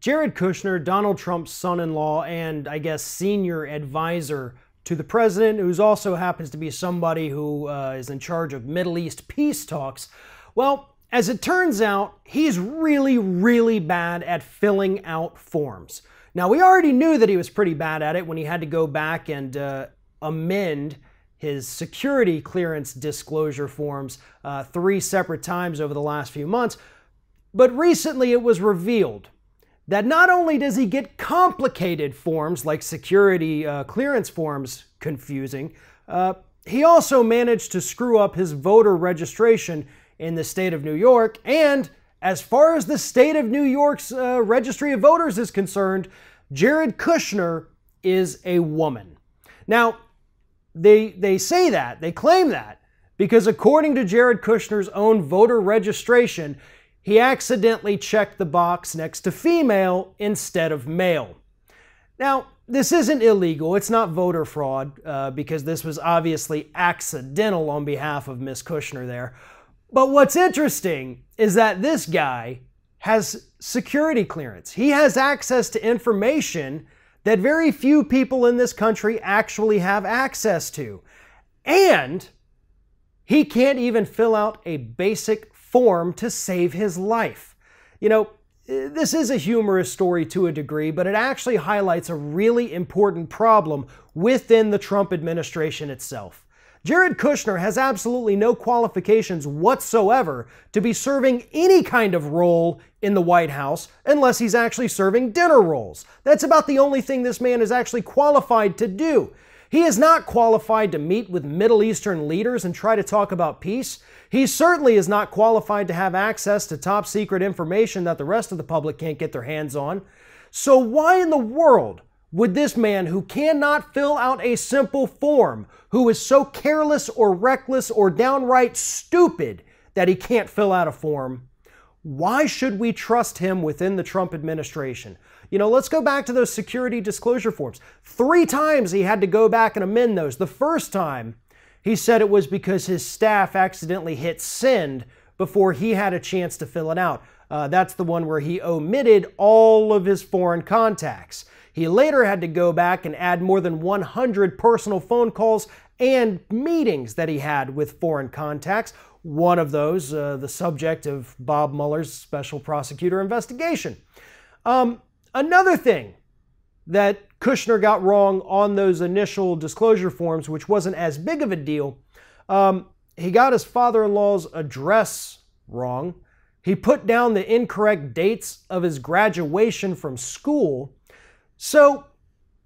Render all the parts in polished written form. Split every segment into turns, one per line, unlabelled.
Jared Kushner, Donald Trump's son-in-law and I guess senior advisor to the president, who also happens to be somebody who is in charge of Middle East peace talks, well, as it turns out, he's really bad at filling out forms. Now, we already knew that he was pretty bad at it when he had to go back and amend his security clearance disclosure forms 3 separate times over the last few months. But recently it was revealed that not only does he get complicated forms like security clearance forms confusing, he also managed to screw up his voter registration in the state of New York. And as far as the state of New York's registry of voters is concerned, Jared Kushner is a woman. Now, they say that, they claim that, because according to Jared Kushner's own voter registration, he accidentally checked the box next to female instead of male. Now, this isn't illegal. It's not voter fraud because this was obviously accidental on behalf of Miss Kushner there. But what's interesting is that this guy has security clearance. He has access to information that very few people in this country actually have access to. And he can't even fill out a basic form to save his life. You know, this is a humorous story to a degree, but it actually highlights a really important problem within the Trump administration itself. Jared Kushner has absolutely no qualifications whatsoever to be serving any kind of role in the White House unless he's actually serving dinner roles. That's about the only thing this man is actually qualified to do. He is not qualified to meet with Middle Eastern leaders and try to talk about peace. He certainly is not qualified to have access to top secret information that the rest of the public can't get their hands on. So why in the world would this man, who cannot fill out a simple form, who is so careless or reckless or downright stupid that he can't fill out a form, why should we trust him within the Trump administration? You know, let's go back to those security disclosure forms. 3 times he had to go back and amend those. The first time, he said it was because his staff accidentally hit send before he had a chance to fill it out. That's the one where he omitted all of his foreign contacts. He later had to go back and add more than 100 personal phone calls and meetings that he had with foreign contacts. One of those, the subject of Bob Mueller's special prosecutor investigation. Another thing that Kushner got wrong on those initial disclosure forms, which wasn't as big of a deal, he got his father-in-law's address wrong. He put down the incorrect dates of his graduation from school. So,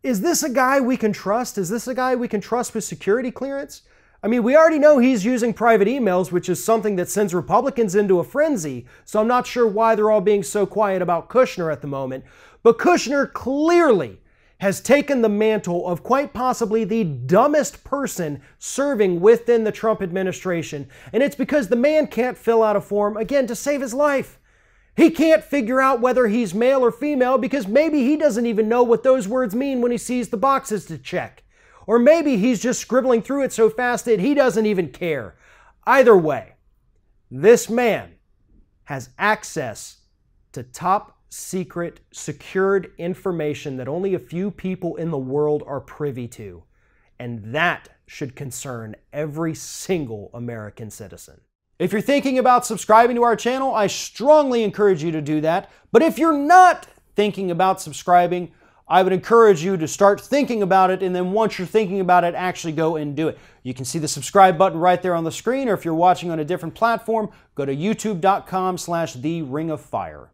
is this a guy we can trust? Is this a guy we can trust with security clearance? I mean, we already know he's using private emails, which is something that sends Republicans into a frenzy, so I'm not sure why they're all being so quiet about Kushner at the moment. But Kushner clearly has taken the mantle of quite possibly the dumbest person serving within the Trump administration, and it's because the man can't fill out a form, again, to save his life. He can't figure out whether he's male or female because maybe he doesn't even know what those words mean when he sees the boxes to check. Or maybe he's just scribbling through it so fast that he doesn't even care. Either way, this man has access to top secret, secured information that only a few people in the world are privy to. And that should concern every single American citizen. If you're thinking about subscribing to our channel, I strongly encourage you to do that. But if you're not thinking about subscribing, I would encourage you to start thinking about it, and then once you're thinking about it, actually go and do it. You can see the subscribe button right there on the screen, or if you're watching on a different platform, go to youtube.com/theringoffire.